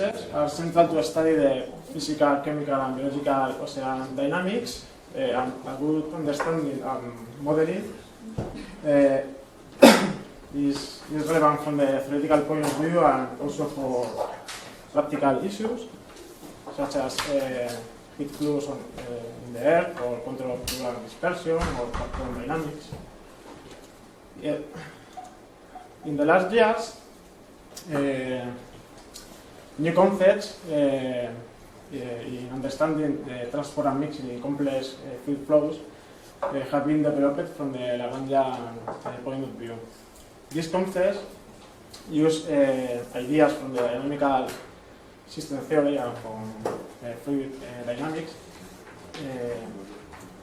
are central to study the physical, chemical, and biological ocean dynamics and a good understanding and modeling is relevant from the theoretical point of view and also for practical issues such as heat flows in the Earth or control of tubular dispersion or quantum dynamics. In the last years, new concepts in understanding the transport and mixing in complex fluid flows have been developed from the Lagrangian point of view. These concepts use ideas from the dynamical system theory and from fluid dynamics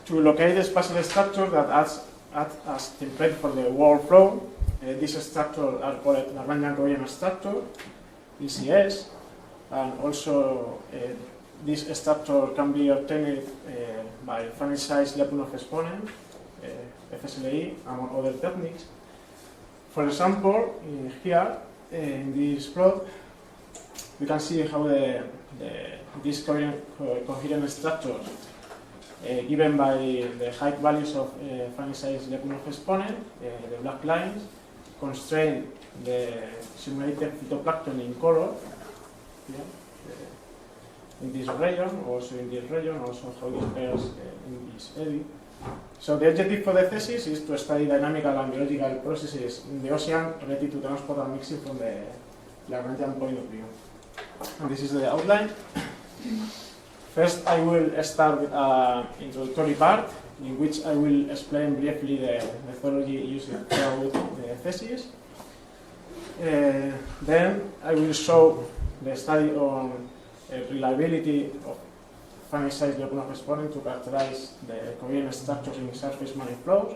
to locate the spatial structure that acts as template for the world flow. These structures are called Lagrangian covariance structure, ECS, and also this structure can be obtained by finite size Lyapunov exponent, FSLE, among other techniques. For example, here in this plot, we can see how these coherent structures given by the height values of finite size Lyapunov exponent, the black lines, constrain the simulated phytoplankton in color. Yeah, in this region, also in this region, also how it appears in this eddy. So the objective for the thesis is to study dynamical and biological processes in the ocean related to transport and mixing from the Lagrangian point of view. And this is the outline. First, I will start with an introductory part in which I will explain briefly the methodology used throughout the thesis. Then I will show the study on reliability of finite size Lyapunov exponent to characterize the coherent structures in surface marine flows.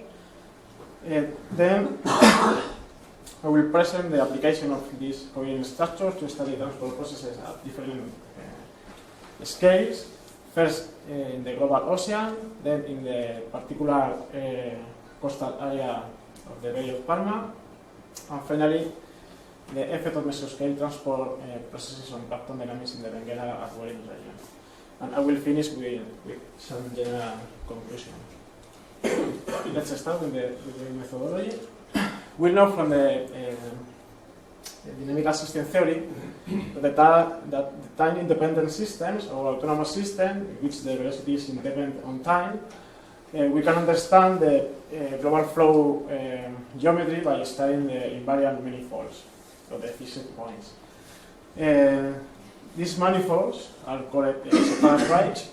Then I will present the application of these coherent structures to study transport processes at different scales. First in the global ocean, then in the particular coastal area of the Bay of Palma, and finally the effect of mesoscale transport processes on plankton dynamics in the Benguela aquarium region. And I will finish with some general conclusion. Let's start with the methodology. We know from the dynamical system theory that the time-independent systems or autonomous systems, in which the velocity is independent on time, we can understand the global flow geometry by studying the invariant manifolds of the fixed points. These manifolds are called separate rights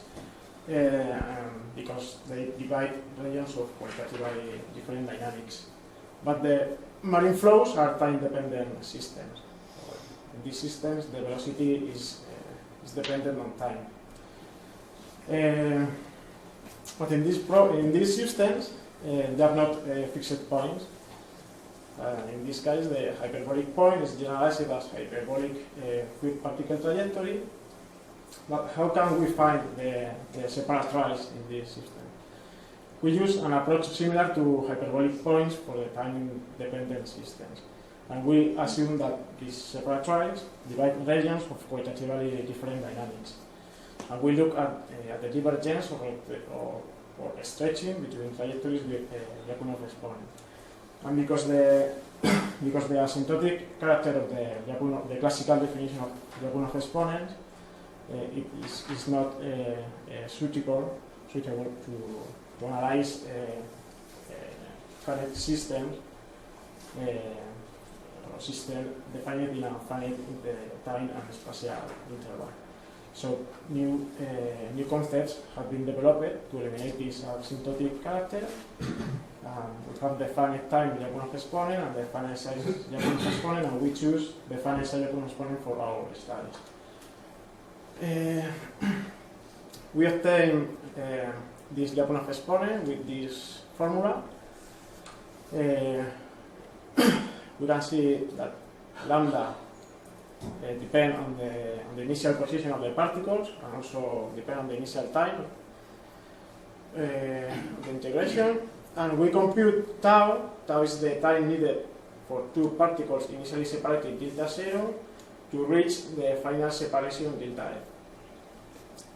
because they divide regions of qualitatively different dynamics. But the marine flows are time-dependent systems. In these systems, the velocity is dependent on time. But in these systems, there are not fixed points. In this case, the hyperbolic point is generalized as hyperbolic fluid particle trajectory. But how can we find the separate rays in this system? We use an approach similar to hyperbolic points for the time-dependent systems. And we assume that these separate rays divide regions of qualitatively different dynamics. And we look at the divergence or stretching between trajectories with Lyapunov exponent. And because the asymptotic character of the classical definition of Lyapunov exponent it is not suitable to analyze finite systems or system defined in a finite time and spatial interval. So new concepts have been developed to eliminate this asymptotic character. We have the finite time Lyapunov exponent and the finite size Lyapunov exponent, and we choose the finite size Lyapunov exponent for our studies. We obtain this Lyapunov exponent with this formula. We can see that lambda depend on the initial position of the particles and also depend on the initial time of the integration. And we compute tau. Tau is the time needed for two particles initially separated delta zero to reach the final separation delta F.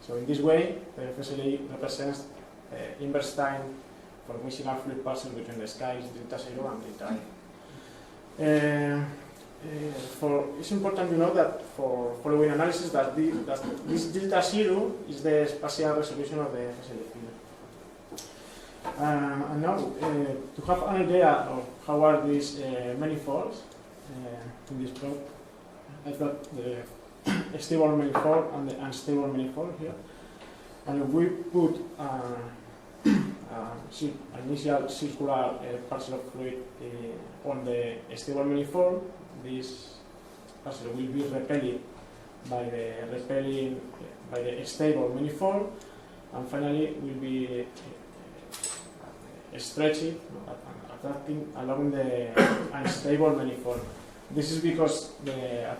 So in this way, the FSLE represents inverse time for missional fluid pulses between the scales delta 0 and delta F. It's important to know that for following analysis that this delta 0 is the spatial resolution of the FSLE field. And now, to have an idea of how are these manifolds in this plot, I've got the stable manifold and the unstable manifold here. And if we put an initial circular parcel of fluid on the stable manifold, this parcel will be repelled by the stable manifold, and finally will be stretching, attracting along the unstable manifold. This is because the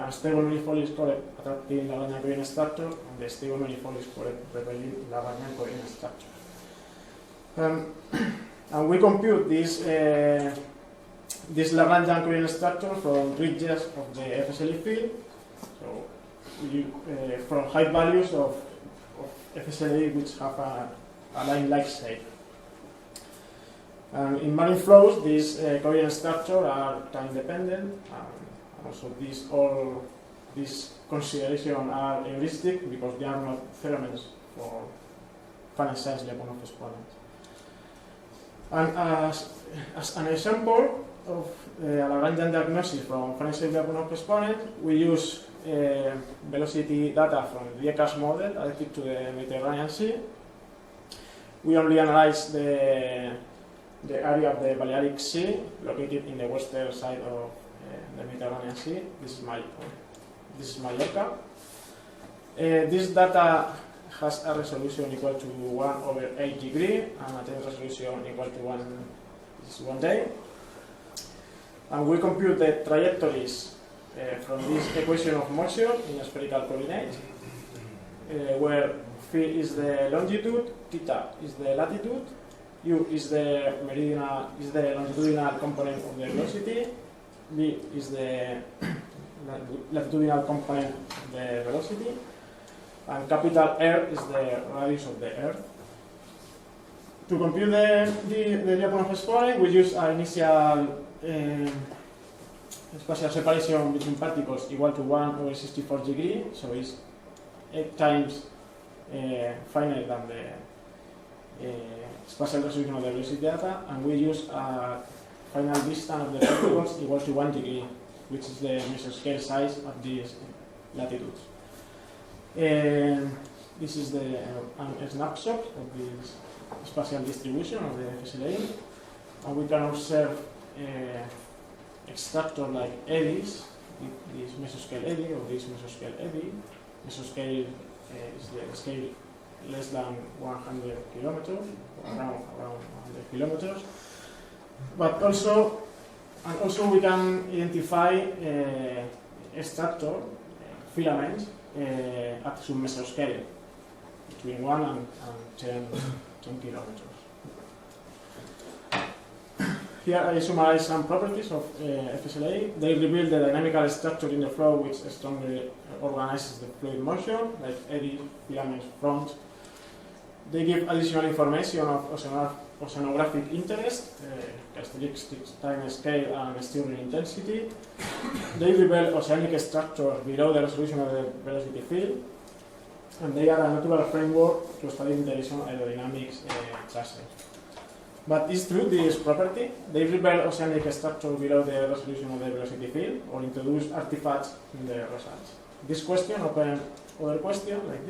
unstable manifold is called attracting Lagrangian coherent structure, and the stable manifold is called repelling Lagrangian coherent structure. And we compute this Lagrangian coherent structure from ridges of the FSLE field. So from height values of FSLE which have a line-like shape. In marine flows, these coherent structures are time-dependent, and also these considerations are heuristic because they are not theorems for finite size Lyapunov exponents. And as an example of a Lagrangian diagnosis from finite size Lyapunov exponent, we use velocity data from the ECAS model adapted to the Mediterranean Sea. We only analyze the area of the Balearic Sea, located in the western side of the Mediterranean Sea. This is Mallorca. This data has a resolution equal to 1/8 degree and a time resolution equal to 1 day. And we compute the trajectories from this equation of motion in spherical coordinates, where phi is the longitude, theta is the latitude, u is the longitudinal component of the velocity, v is the latitudinal component of the velocity, and capital R is the radius of the Earth. To compute the Lyapunov exponent, we use our initial spatial separation between particles equal to 1/64 degree, so it's 8 times finite than the spatial resolution of the velocity data, and we use a final distance of the particles equal to 1 degree, which is the mesoscale size of these latitudes. This is a snapshot of this spatial distribution of the FSLE, and we can observe structure like eddies, this mesoscale eddy or this mesoscale eddy. Mesoscale is the scale less than 100 kilometers, around 100 kilometers. But also we can identify a structure, filaments, at some mesoscale, between 1 and 10 kilometers. Here I summarize some properties of FSLE. They reveal the dynamical structure in the flow which strongly organizes the fluid motion, like eddy, filaments, front. They give additional information of oceanographic interest, characteristics, time scale, and stirring intensity. They reveal oceanic structure below the resolution of the velocity field, and they are a natural framework to study interaction aerodynamics chassis. But is true this property? They reveal oceanic structure below the resolution of the velocity field, or introduce artifacts in the results. This question opens other questions like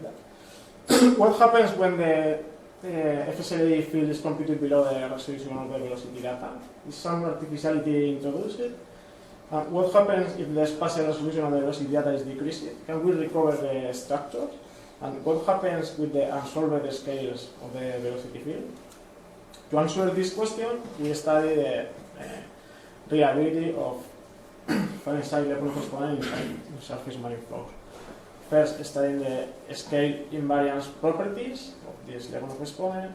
that. What happens when the FSLE field is computed below the resolution of the velocity data? Is some artificiality introduced? What happens if the spatial resolution of the velocity data is decreased? Can we recover the structure? And what happens with the unsolved scales of the velocity field? To answer this question, we study the reliability of finite size Lyapunov exponent in surface marine flows. First, studying the scale invariance properties of this Lyapunov exponent,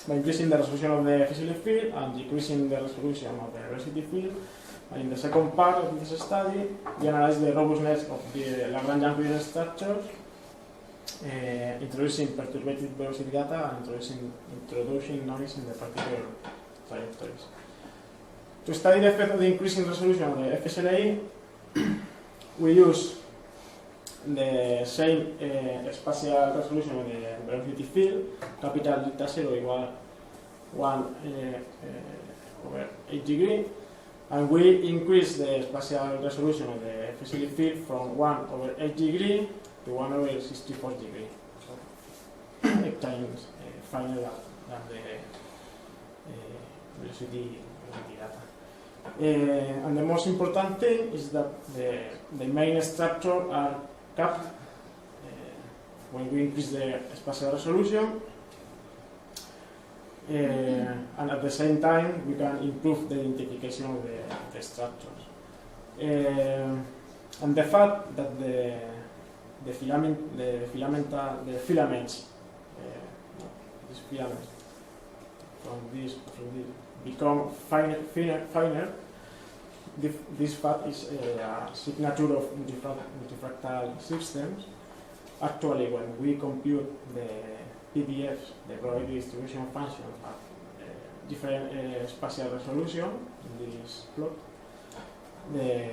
by increasing the resolution of the FSLE field and decreasing the resolution of the velocity field. And in the second part of this study, we analyze the robustness of the Lagrangian coherent structures, introducing perturbative velocity data and introducing noise in the particular trajectories. To study the effect of the increasing resolution of the FSLE, we use the same spatial resolution of the velocity field, capital delta 0 equal 1 over 8 degree, and we increase the spatial resolution of the FSLE field from 1 over 8 degree to 1 over 64 degree, so 8 times finer than the velocity data. And the most important thing is that the main structure are capped when we increase the spatial resolution, and at the same time we can improve the identification of the structures. And the fact that the filaments from this become finer. This fact is a signature of multifractal systems. Actually, when we compute the PDFs, the probability distribution function at different spatial resolution in this plot, the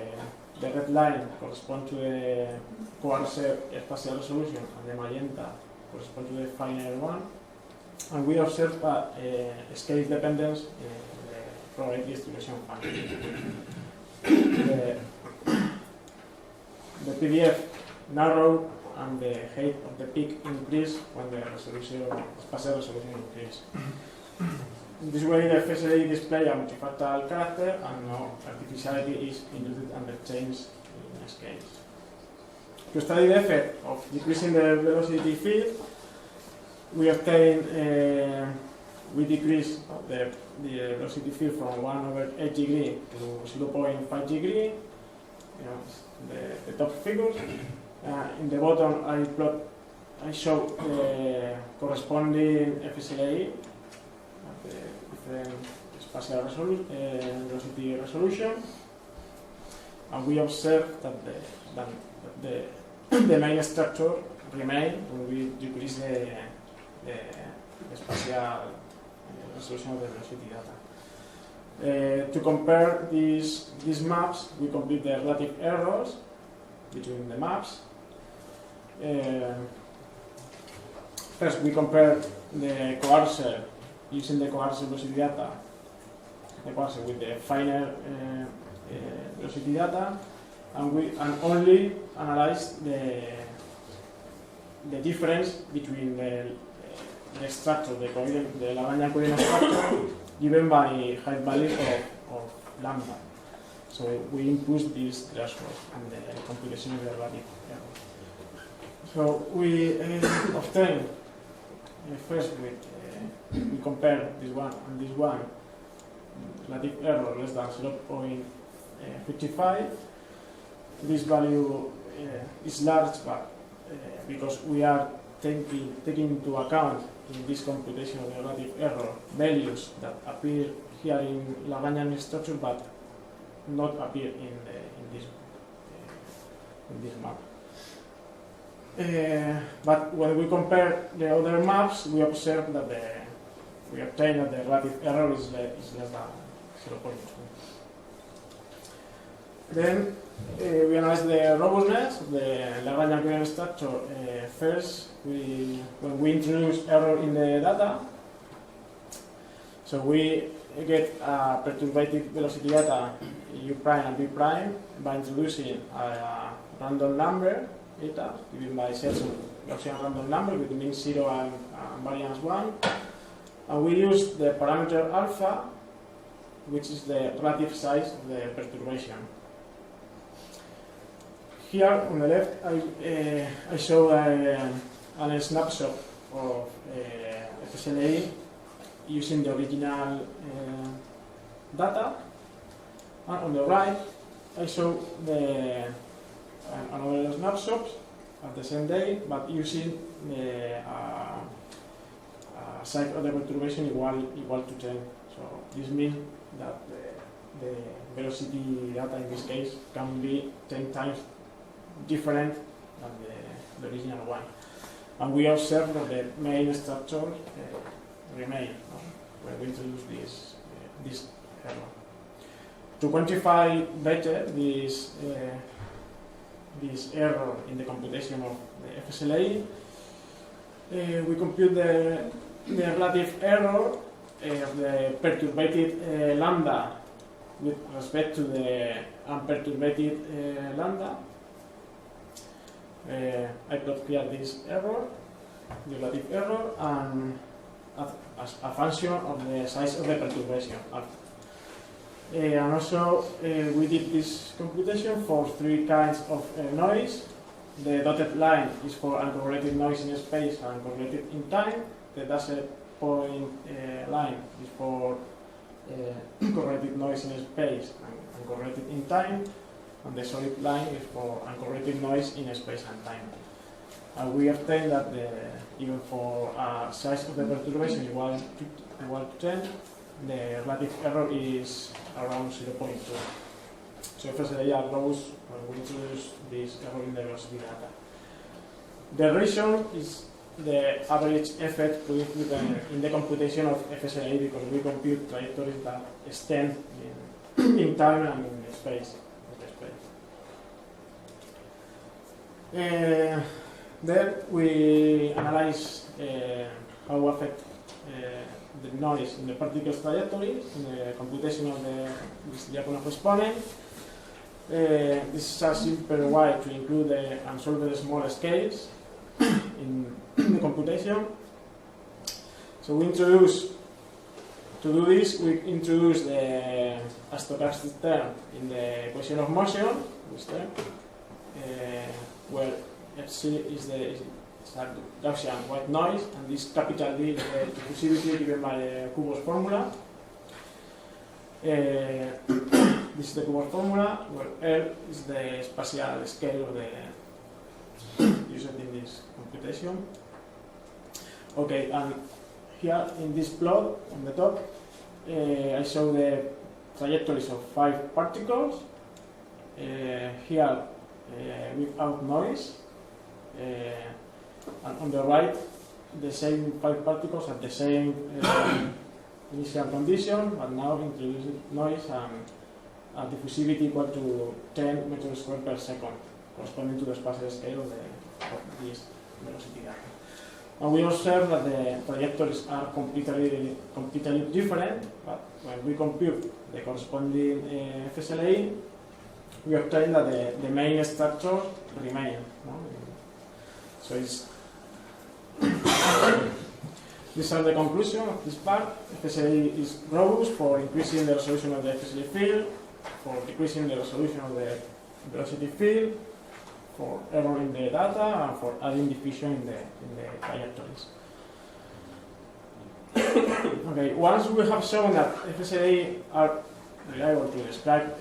red line corresponds to the coarse spatial resolution and the magenta corresponds to the finer one. And we observe a scale dependence in the probability distribution function. The PDF narrow and the height of the peak increase when the spatial resolution increase. In this way, the FSLE display a multifractal character and no artificiality is induced under change in scales. To study the effect of decreasing the velocity field, we decrease the velocity field from 1 over 8 degree to 0.5 degree, the top figures. In the bottom, I show the corresponding FSLE at the different spatial velocity resolution, and we observe that the main structure remains when we decrease the spatial resolution of the velocity data. To compare these maps, we compute the relative errors between the maps. First, we compare the coarser, using the coarser velocity data, the coarser with the finer velocity data, and we only analyze the difference between the structure, the Lagrangian coherent structure, given by height value of lambda. So we impose this threshold and the computation of the relative error. So we obtain first we compare this one and this one, relative error less than 0.55. This value is large, but because we are taking into account in this computation of the relative error values that appear here in Lagrangian structure but not appear in this map. But when we compare the other maps, we observe that we obtain that the relative error is less than 0.2. Then we analyze the robustness of the Lagrangian coherent structure. First, when we introduce error in the data, so we get a perturbative velocity data u prime and v prime by introducing a random number eta given by sets of Gaussian random number with mean 0 and variance 1, and we use the parameter alpha, which is the relative size of the perturbation. Here on the left, I show a snapshot of FSLE using the original data, and on the right, I show another snapshot at the same day, but using a size of the perturbation equal to 10. So this means that the velocity data in this case can be 10 times different than the original one. And we observe that the main structure remains when we introduce this error. To quantify better this error in the computation of the FSLA, we compute the relative error of the perturbated lambda with respect to the unperturbated lambda. I plot here this error, the relative error, and as a function of the size of the perturbation alpha. And also we did this computation for three kinds of noise. The dotted line is for uncorrelated noise in space and uncorrelated in time. The dashed point line is for correlated noise in space and uncorrelated in time. And the solid line is for uncorrelated noise in space and time. And we obtain that even for a size of the perturbation equal to 10, the relative error is around 0.2. So FSLA arose when we introduce this error in the velocity data. The reason is the average effect produced in the computation of FSLA, because we compute trajectories that extend in time and in space. Then we analyze how affect the noise in the particle's trajectory in the computation of this Lyapunov exponent. This is a simple way to include the unsolved small scales in the computation. So we introduce, to do this, we introduce the stochastic term in the equation of motion, this term, where Fc is the Gaussian white noise, and this capital D is the diffusivity given by the Kubo's formula. This is the Kubo's formula, where L is the spatial scale of the used in this computation. Okay, and here in this plot on the top, I show the trajectories of 5 particles. Here without noise. And on the right, the same 5 particles at the same initial condition, but now introducing noise and a diffusivity equal to 10 meters squared per second, corresponding to the spatial scale of this velocity data. And we observe that the trajectories are completely different, but when we compute the corresponding FSLA, we obtain that the main structure remains. So these are the conclusions of this part. FSLA is robust for increasing the resolution of the FSLA field, for decreasing the resolution of the velocity field, for error in the data, and for adding diffusion in the trajectories. Okay, once we have shown that FSLA are reliable to describe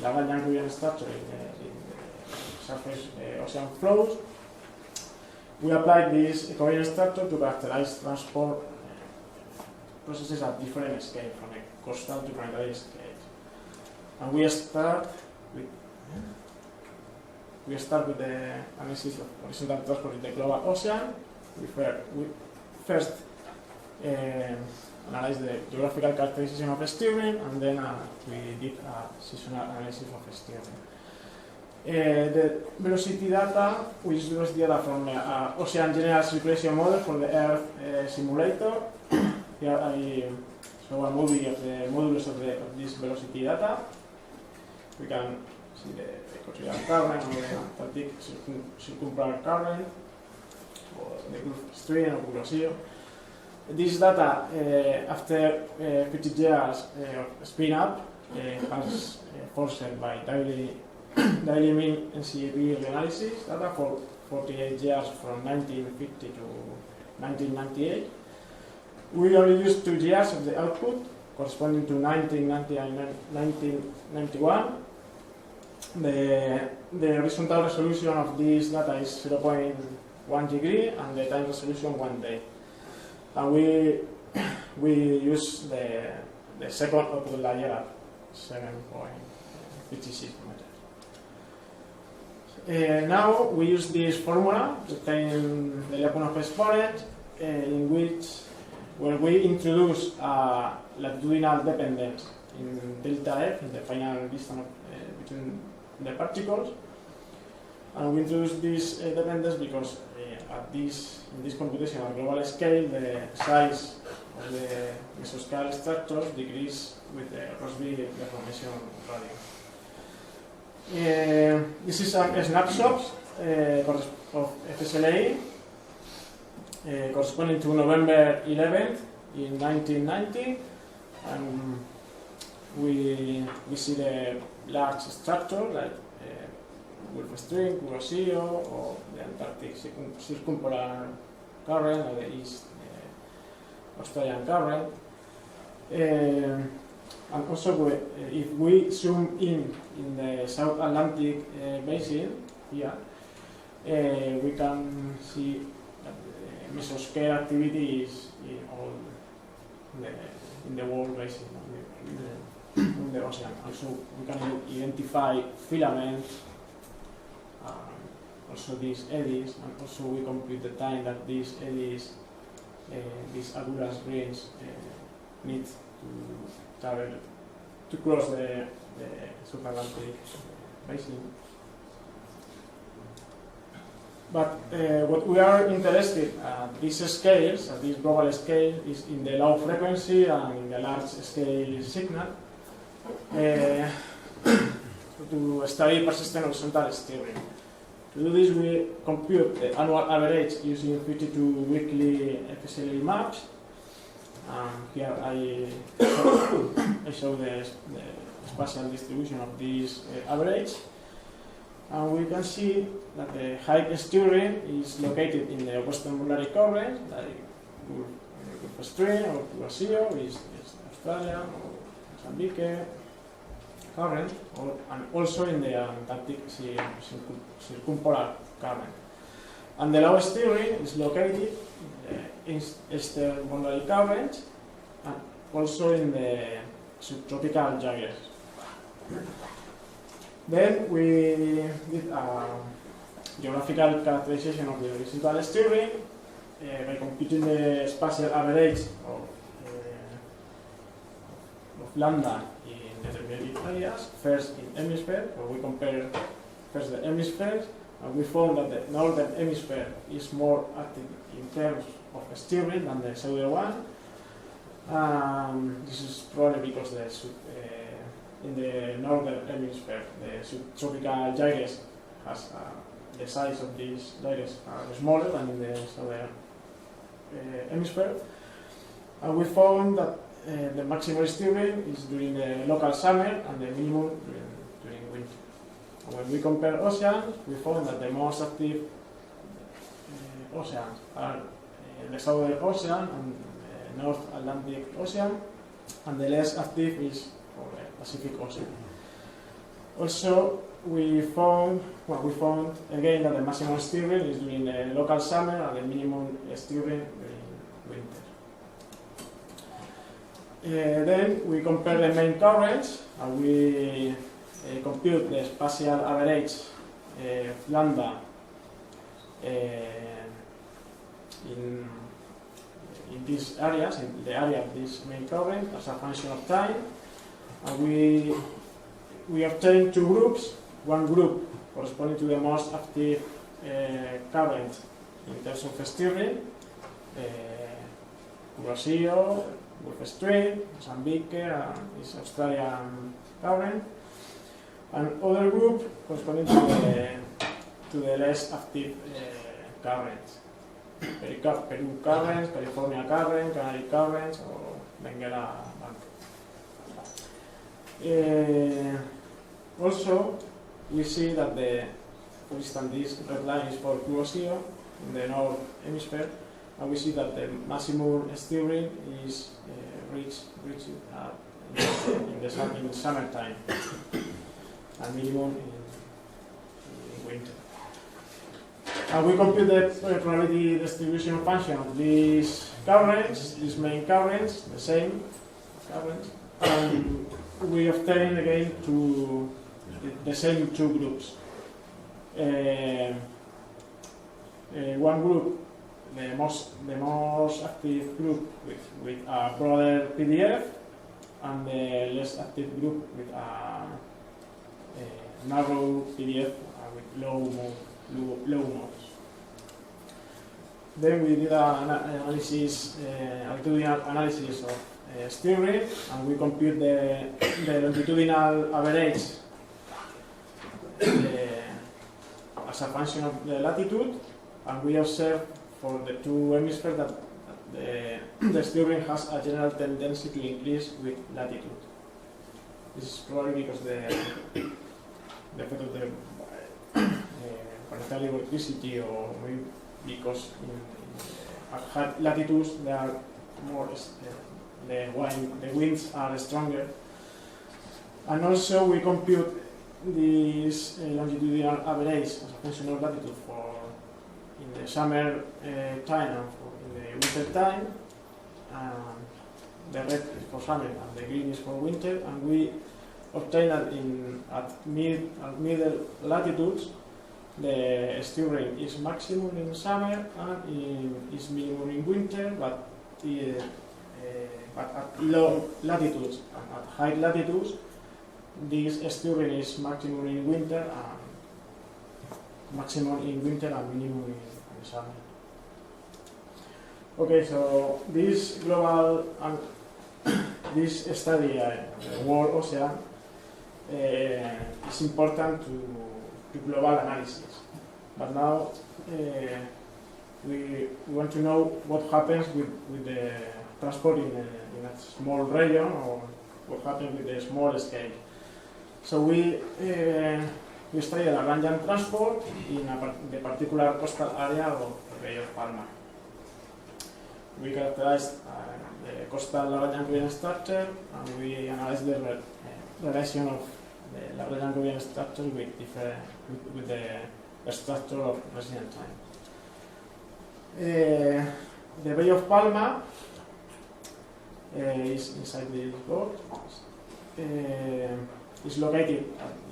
Lagrange-Jankovian structure in the surface ocean flows, we apply this covariance structure to characterize transport processes at different scales, from a coastal to planetary scale. And we start with the analysis of horizontal transport in the global ocean. We first analyze the geographical characterization of steering, and then we did a seasonal analysis of steering. The velocity data, we use velocity data from Ocean General Circulation Model for the Earth simulator. Here I show a movie of the modules of this velocity data. We can see the equatorial current, or the Atlantic circumpolar current, or the Gulf Stream or Gulf. This data, after 50 years of spin up, has forced by daily mean NCAP reanalysis data for 48 years from 1950 to 1998. We only used 2 years of the output, corresponding to 1990 and 1991. The horizontal resolution of this data is 0.1 degree, and the time resolution 1 day. and we use the second output layer at 7.56 meters. Now we use this formula to obtain the Lyapunov exponent, in which where we introduce a latitudinal dependence in delta f, in the final distance between the particles, and we introduce this dependence because in this computational global scale, the size of the mesoscale structures decrease with the Rossby deformation radio. This is a snapshot of FSLA corresponding to November 11th in 1990, and we see the large structure like Gulf Stream, Kuroshio, or the Antarctic circumpolar current, or the East Australian current. And also, if we zoom in the South Atlantic basin here, we can see that mesoscale activity is in the world basin, in the ocean. Also, we can identify filaments, also these eddies, and also we compute the time that these eddies, these Agulhas grains, need to travel to cross the South Atlantic basin. But what we are interested at these scales, at this global scale, is in the low frequency and in the large scale signal, to study persistent horizontal steering. To do this, we compute the annual average using 52 weekly FSLA maps. Here I show the spatial distribution of this average. And we can see that the high steering is located in the western Mullary current, like Gulf Stream or Kuroshio, is Australia, or Mozambique current, and also in the Antarctic circumpolar current. And the low steering is located in eastern Mullary current, and also in the subtropical gyres. Then we did a geographical characterization of the horizontal steering by computing the spatial average of lambda in determinate areas, first in hemisphere, where we compare first the hemispheres, and we found that the northern hemisphere is more active in terms of steering than the southern one. This is probably because in the northern hemisphere, the subtropical gyres has the size of these gyres are smaller than in the southern hemisphere. And we found that the maximum steering is during the local summer and the minimum during winter. And when we compare oceans, we found that the most active oceans are the Southern Ocean and the North Atlantic Ocean, and the less active is the Pacific Ocean. Also, we found again that the maximum steering is during the local summer and the minimum steering during winter. Then we compare the main currents and we compute the spatial average lambda in these areas, in the area of this main current as a function of time. And we obtain two groups. One group corresponding to the most active current in terms of steering, Kuroshio, Gulf Stream, Mozambique, and this Australian current. And other group corresponding to the less active currents, Peru currents, California currents, Canary currents, or Benguela Bank. Also, we see that for instance, this red line is for Kuroshio in the north hemisphere, and we see that the maximum steering is reached in the summertime, and minimum in winter. And we compute the probability distribution function of this currents, these main currents, the same currents, and we obtain again the same two groups. One group, the most active group with a broader PDF, and the less active group with a narrow PDF with low modes. Then we did an analysis, altitudinal analysis of steering, and we compute the longitudinal average as a function of the latitude, and we observe for the two hemispheres that the steering has a general tendency to increase with latitude. This is probably because the effect of the planetary electricity, or maybe because at high latitudes there are more the winds are stronger. And also we compute this longitudinal average as a function of latitude for in the summer time and for in the winter time. The red is for summer and the green is for winter, and we obtain that at middle latitudes the steering is maximum in summer and is minimum in winter, but at low latitudes and at high latitudes this steering is maximum in winter and minimum in summer. Okay, so this global this study, world ocean, is important to global analysis. But now we want to know what happens with the transport in a small region, or what happens with the small scale. So we study the Lagrangian transport in the particular coastal area of the Bay of Palma. We characterize the coastal Lagrangian structure, and we analyze the relation of the Lagrangian structure with the structure of resident time. The Bay of Palma is inside this board. Is located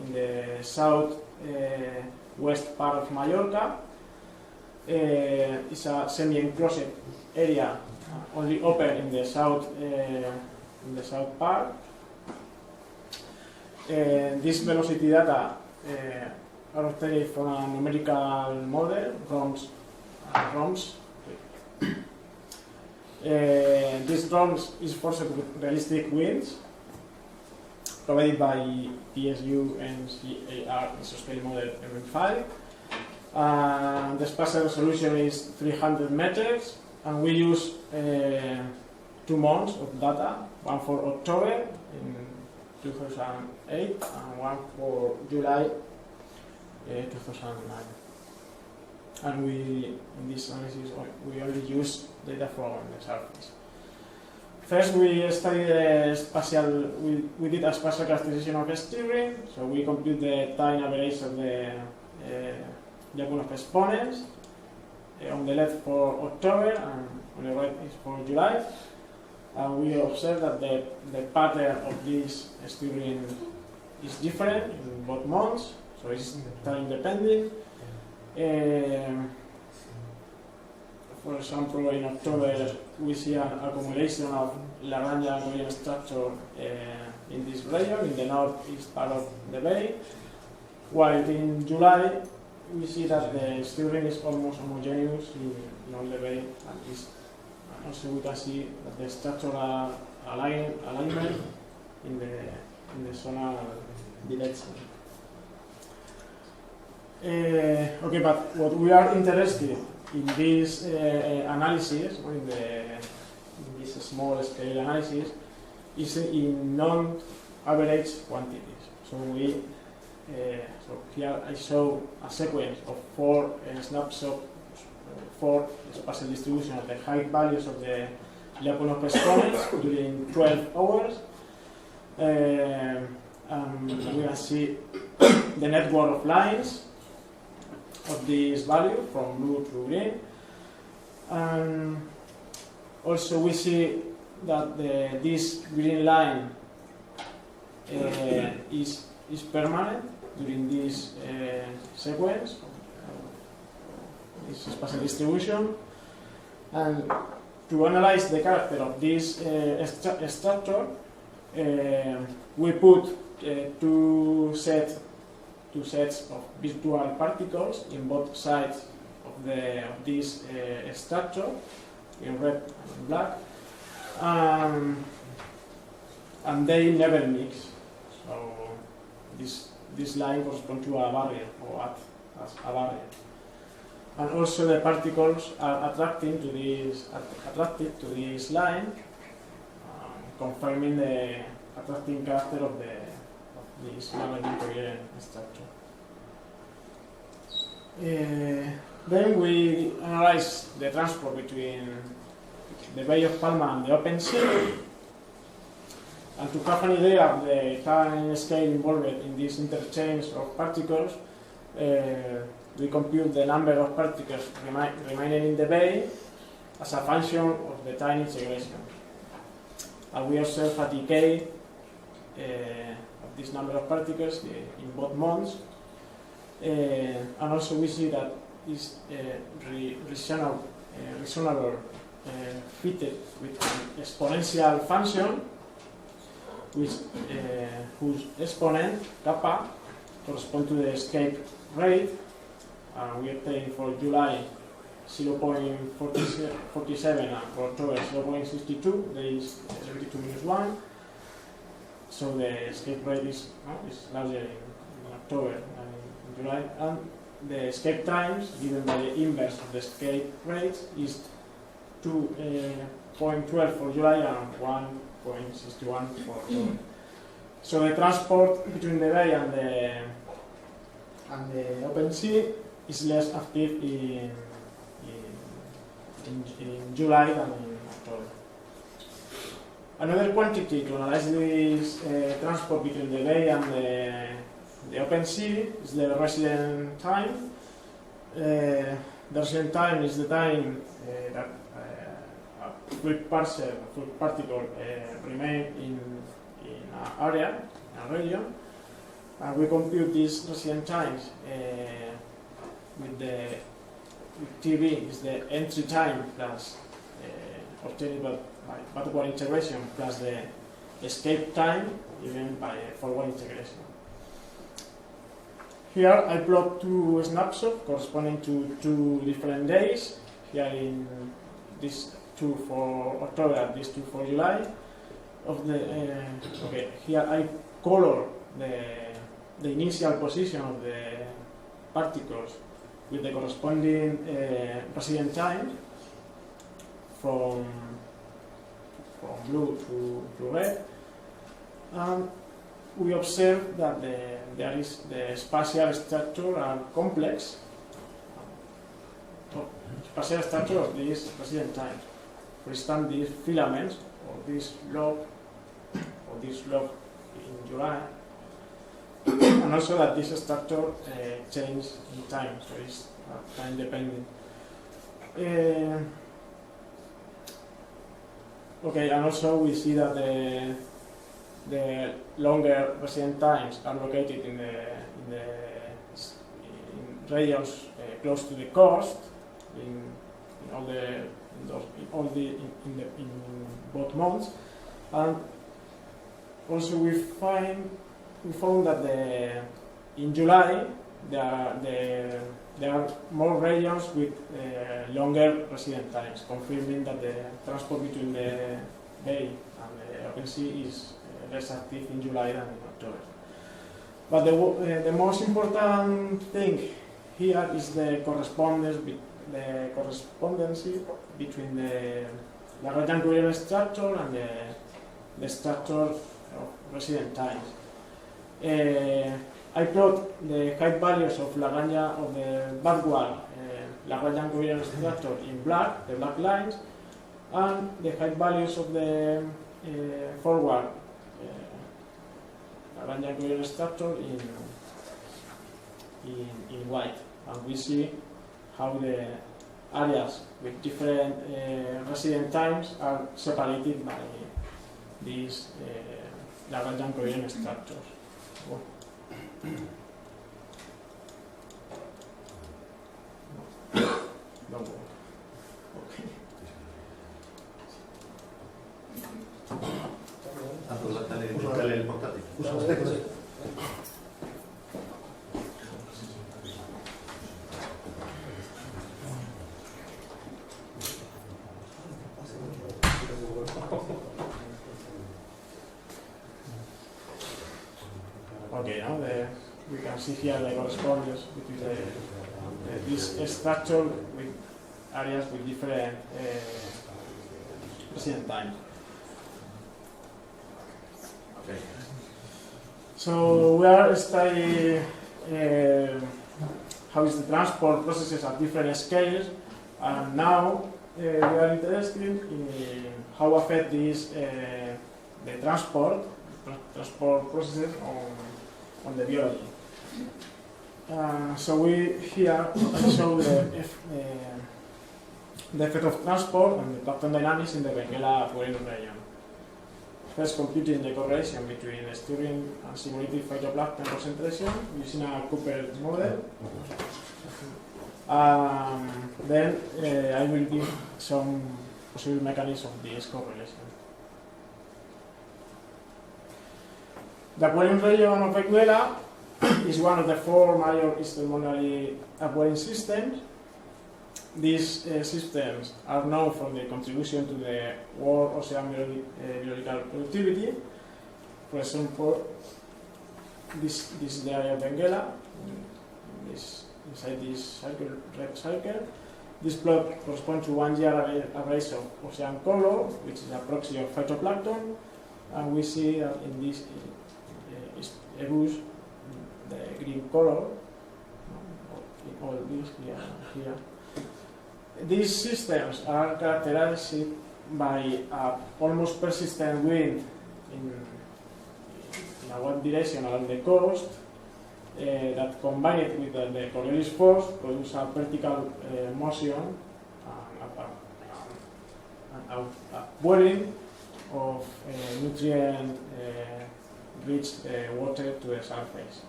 in the south-west part of Mallorca. It's a semi-enclosed area, only open in the south part. This velocity data are obtained from a numerical model, ROMS. This ROMS is forced with realistic winds, provided by PSU NCAR isoscale model M5. The spatial resolution is 300 meters, and we use 2 months of data, one for October in 2008 and one for July 2009. And in this analysis we only use data from the surface. First, we studied we did a spatial characterization of steering, so we compute the time average of the Lyapunov exponents on the left for October and on the right is for July. And we observe that the pattern of this steering is different in both months, so it's time dependent. For example, in October we see an accumulation of Lagrangian structure in this region, in the northeast part of the bay, while in July we see that the steering is almost homogeneous in all the bay, and also we can see that the structural alignment in the zonal direction. Okay, but what we are interested in this analysis, or in this small scale analysis, is in non-average quantities. So so here I show a sequence of 4 snapshots, 4 spatial distribution of the height values of the Lyapunov exponents during 12 hours. We can see the network of lines of this value from blue to green. Also, we see that this green line is permanent during this sequence, this spatial distribution. And to analyze the character of this structure, we put two sets of virtual particles in both sides of this structure, in red and black, and they never mix. So this line corresponds to a barrier, or acts as a barrier. And also the particles are attracted to this line, confirming the attracting character of this Lagrangian coherent structure. Then we analyze the transport between the Bay of Palma and the open sea. And to have an idea of the time scale involved in this interchange of particles, we compute the number of particles remaining in the bay as a function of the time integration. And we observe a decay of this number of particles in both months. And also we see that is reasonable fitted with an exponential function whose exponent, kappa, corresponds to the escape rate. We obtain for July 0.47 and for October 0.62, there is 72 minus 1. So the escape rate is larger in October than in July. And the escape times, given by the inverse of the escape rate, is 2.12 for July and 1.61 for October. So the transport between the bay and the open sea is less active in July than in October. Another quantity to analyze this transport between the bay and the open sea is the resident time. The resident time is the time that a fluid particle remain in an area, a region. And we compute these resident times with TB is the entry time plus obtained by backward integration plus the escape time given by forward integration. Here I plot two snapshots corresponding to 2 different days. Here in this 2 for October and this 2 for July. Here I color the initial position of the particles with the corresponding resident time from blue to red. And we observe that the spatial structure are complex. Spatial structure of these resident times. For instance, these filaments or this log in July. And also that this structure changes in time, so it's time dependent. And also we see that the longer resident times are located in regions close to the coast, in both months, and also we found that in July there are more regions with longer resident times, confirming that the transport between the bay and the open sea is less active in July than in October. But the most important thing here is the correspondence between the Lagrangian coherent structure and the structure of resident times. I plot the height values of the backward Lagrangian coherent structure in black, the black lines, and the height values of the forward Lagrangian coherent structure in white. And we see how areas with different resident times are separated by these Lagrangian covariant structures. No work. Okay. Dale el portátil. Okay, now we can see here the correspondence between this structure with areas with different resident times. Okay. So we are studying how is the transport processes at different scales, and now we are interested in how affect these the transport processes on the biology. So we here show the effect of transport and the plankton dynamics in the Benguela-Apurín region. First, computing the correlation between stirring and simulated phytoplankton concentration using a Cooper model. Then I will give some possible mechanisms of this correlation. The Apurín region of Benguela is one of the 4 major eastern upwelling systems. These systems are known for the contribution to the world ocean biological productivity. For example, this is the area of Benguela, inside this red circle. This plot corresponds to 1 year average of ocean color, which is a proxy of phytoplankton, and we see that in this bush, the green color, in all this here. These systems are characterized by almost persistent wind in one direction along the coast that combined with the Coriolis force produce a vertical motion and upwelling of nutrient-rich water to the surface.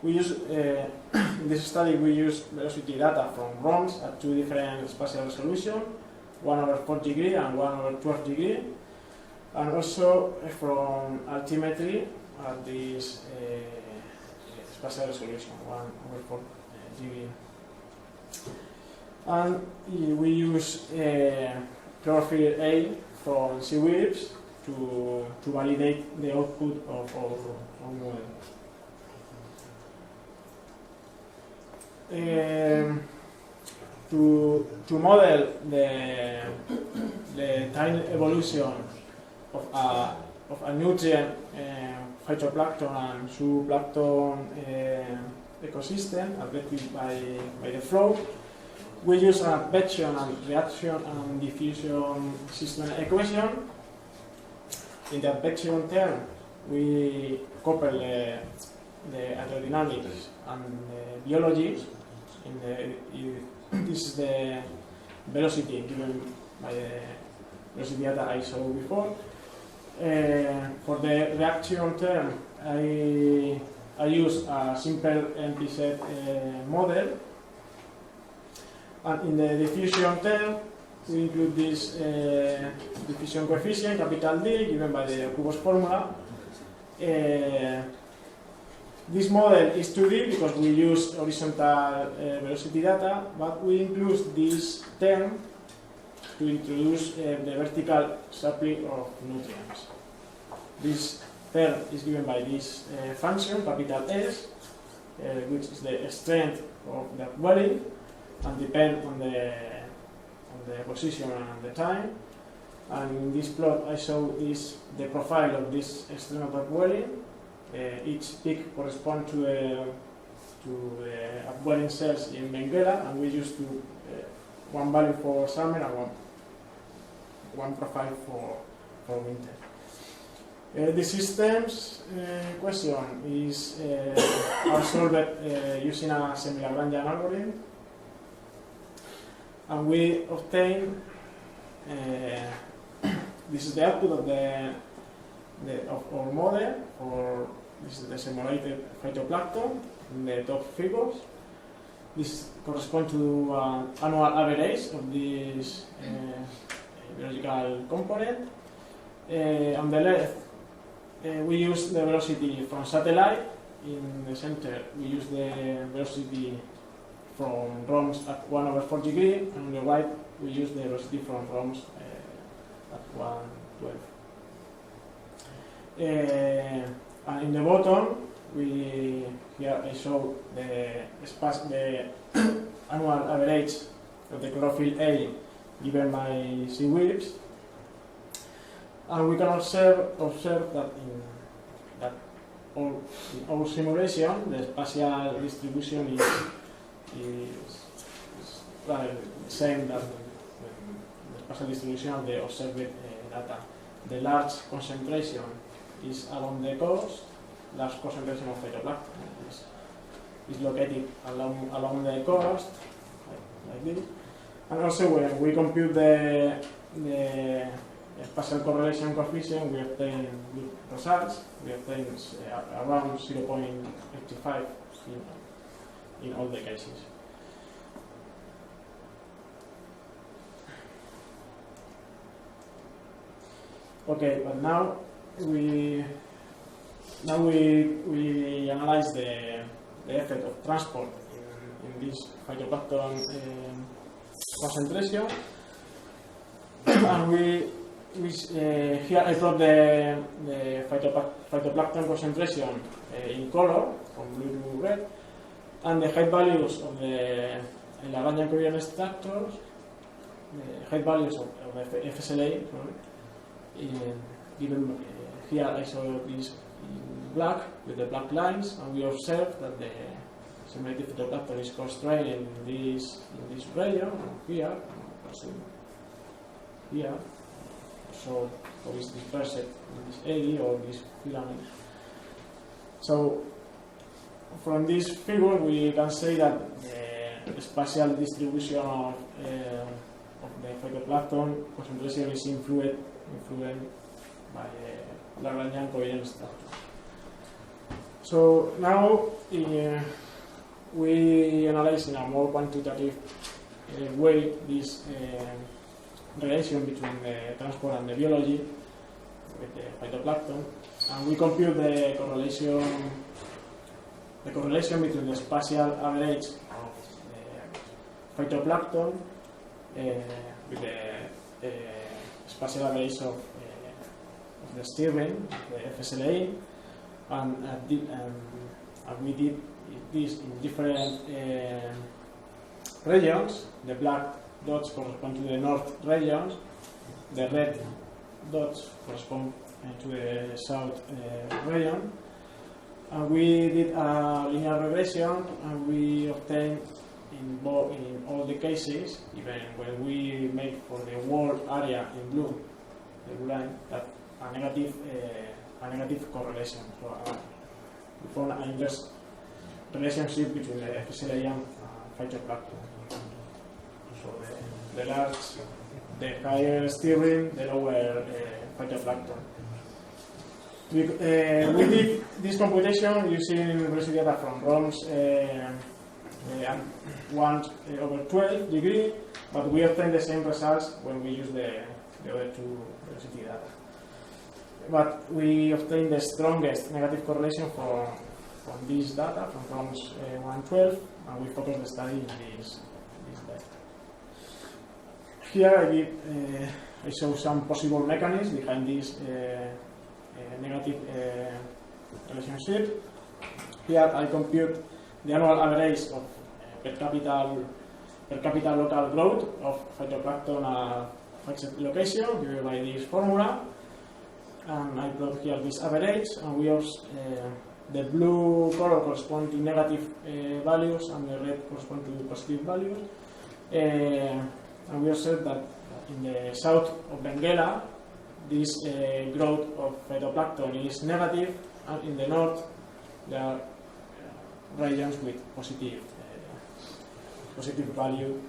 We use, in this study, we use velocity data from ROMs at 2 different spatial resolutions, 1/4 degree and 1/12 degree, and also from altimetry at this spatial resolution, 1/4 degree. And we use chlorophyll A from seaweeds to validate the output of our model. To model the time evolution of a nutrient phytoplankton and zooplankton ecosystem affected by the flow, we use an advection and reaction and diffusion system equation. In the advection term, we couple the aerodynamics and the biology. This is the velocity given by the velocity data I showed before. For the reaction term, I use a simple MPZ model, and in the diffusion term, we include this diffusion coefficient, capital D, given by the Kubos formula. This model is 2D because we use horizontal velocity data, but we include this term to introduce the vertical supply of nutrients. This term is given by this function, capital S, which is the strength of the upwelling, and depends on the position and the time. And in this plot, I show the profile of this strength of upwelling. Each peak corresponds to upwelling cells in Benguela, and we use one value for summer and one profile for winter. The systems question are solved using a semi-Lagrangian algorithm. and we obtain this is the output of of our model, or this is the simulated phytoplankton in the top figures. This corresponds to annual average of this biological component. On the left, we use the velocity from satellite. In the center, we use the velocity from ROMS at 1/4 degree, and on the right, we use the velocity from ROMS at 1/12. And in the bottom, here I show the annual average of the chlorophyll A given by seaweeds, and we can observe that in our simulation the spatial distribution is the same that the spatial distribution of the observed data. The large concentration is along the coast. Large concentration of phytoplankton is located along the coast, like this. And also, when we compute the spatial correlation coefficient, we obtain good results. We obtain around 0.85 in all the cases. Okay, but now we analyze the effect of transport in this phytoplankton concentration, and here I plot the phytoplankton concentration in color from blue to red, and the height values of the Lagrangian covariance structures, the height values of the FSLA. Given here I show this in black with the black lines, and we observe that the simulated phytoplankton is constrained in this region here, also here, so is dispersed in this eddy or this filament. So from this figure we can say that the spatial distribution of the phytoplankton concentration is influenced by Lagrangian covariance structure. So now we analyze in a more quantitative way this relation between the transport and the biology with the phytoplankton, and we compute the correlation between the spatial average of the phytoplankton with the spatial average of the stirring, the FSLA, and we did this in different regions. The black dots correspond to the north regions, the red dots correspond to the south region, and we did a linear regression, and we obtained in all the cases, even when we make for the whole area in blue, the blue line, that a negative correlation. So we found an inverse relationship between the FSLA and phytoplankton. So the higher stirring, the lower phytoplankton. We did this computation using velocity data from ROMS 1/12 degree, but we obtained the same results when we use the other two velocity data. But we obtained the strongest negative correlation from this data, from ROMS 1/12, and we focused the study in this data. Here I show some possible mechanisms behind this negative relationship. Here I compute the annual average of per capita local growth of phytoplankton at fixed location given by this formula, and I plot here this average, and we have the blue color correspond to negative values and the red correspond to positive values, and we observe that in the south of Benguela this growth of phytoplankton is negative, and in the north there are regions with positive value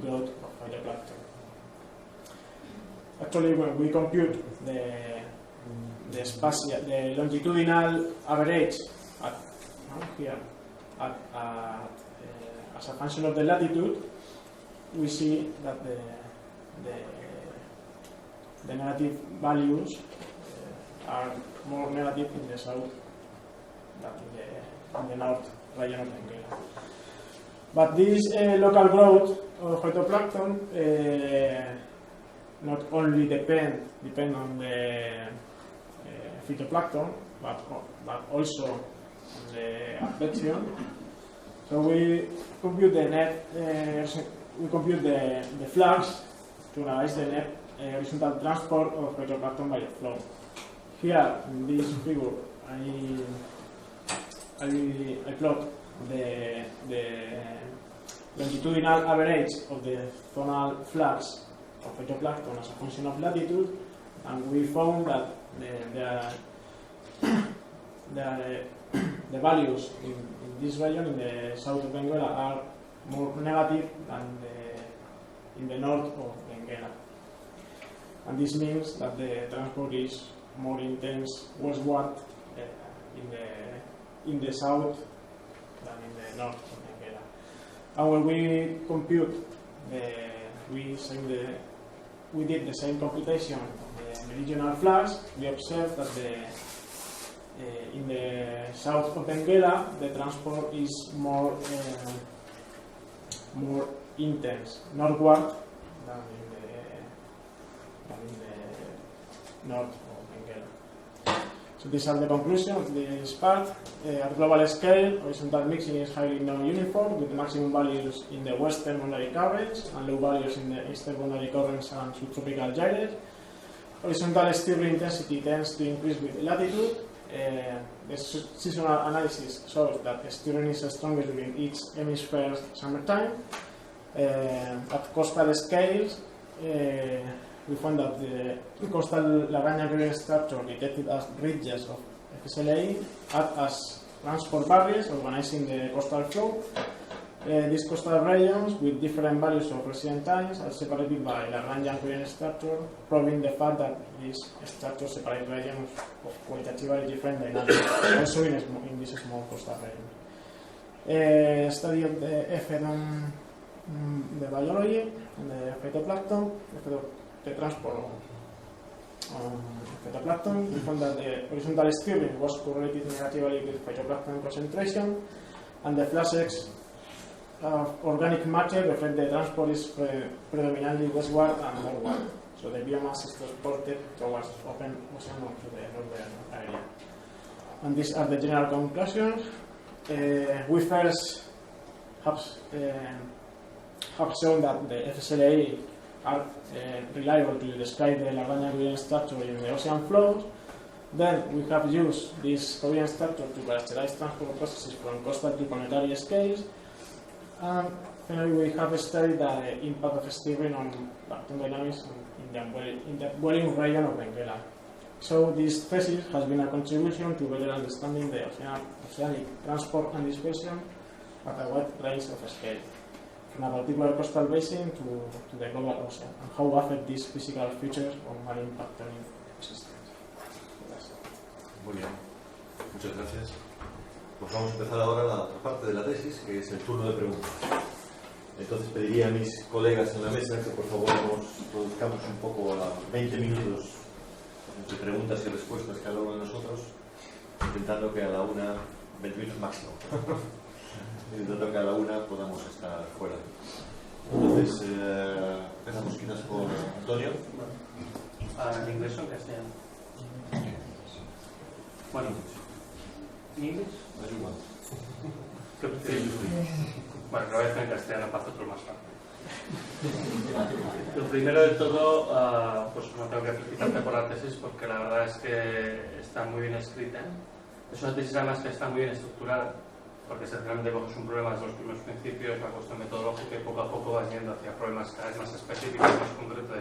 growth of phytoplankton. Actually, when we compute the longitudinal average here as a function of the latitude, we see that the negative values are more negative in the south than in the north region of Benguela. But this local growth of phytoplankton not only depend on the phytoplankton, but also on the advection. So we compute the net, we compute the flux to analyze the net horizontal transport of phytoplankton by the flow. Here in this figure, I plot the longitudinal average of the zonal flux of phytoplankton as a function of latitude, and we found that the values in this region, in the south of Benguela, are more negative than in the north of Benguela. And this means that the transport is more intense westward in the south than in the north of Benguela. And when we compute we did the same computation of the meridional flux, we observed that in the south of Benguela the transport is more intense northward than in the north of Benguela. So these are the conclusions of this part. At global scale, horizontal mixing is highly non-uniform, with maximum values in the western boundary currents and low values in the eastern boundary currents and subtropical gyres. Horizontal stirring intensity tends to increase with latitude. The seasonal analysis shows that stirring is strongest during each hemisphere's summertime. At coastal scales, we found that the coastal Lagrangian gradient structure detected as ridges of FSLA act as transport barriers organizing the coastal flow. These coastal regions with different values of resident times are separated by Lagrangian gradient structure, proving the fact that these structures separate regions of qualitatively different dynamics, also in this small coastal region. Study of the effect on the biology and the phytoplankton, the transport on phytoplankton. We found that the horizontal stirring was correlated negatively with phytoplankton concentration, and the fluxes of organic matter reflect the transport is predominantly westward and northward. So the biomass is transported towards open ocean or to the northern area. And these are the general conclusions. We first have shown that the FSLA are reliable to describe the Lagrangian gradient structure in the ocean flows. Then we have used this gradient structure to characterize transport processes from coastal to planetary scales. And finally, we have studied the impact of stirring on plankton dynamics in the upwelling region of Benguela. So this thesis has been a contribution to better understanding the oceanic transport and dispersion at a wide range of scale, from a particular coastal basin to the global ocean, and how affect these physical features on marine pattern ecosystems. Muy bien, muchas gracias. Pues vamos a empezar ahora la otra parte de la tesis, que es el turno de preguntas. Entonces pediría a mis colegas en la mesa que por favor nos produzcamos un poco a 20 minutos entre preguntas y respuestas cada uno de nosotros, intentando que a la una, 20 minutos máximo, intentando que a la una podamos estar fuera. Entonces, empezamos quizás con Antonio. ¿En inglés o en castellano? Bueno, ¿en inglés? As you want. ¿Qué prefieres? Bueno, lo voy a hacer en castellano para hacerlo más fácil. Lo primero de todo, pues no tengo que felicitarte por la tesis, porque la verdad es que está muy bien escrita. Es una tesis además que está muy bien estructurada, porque si realmente coges un problema desde los primeros principios, la cuestión metodológica, y poco a poco vas yendo hacia problemas cada vez más específicos, más concretos.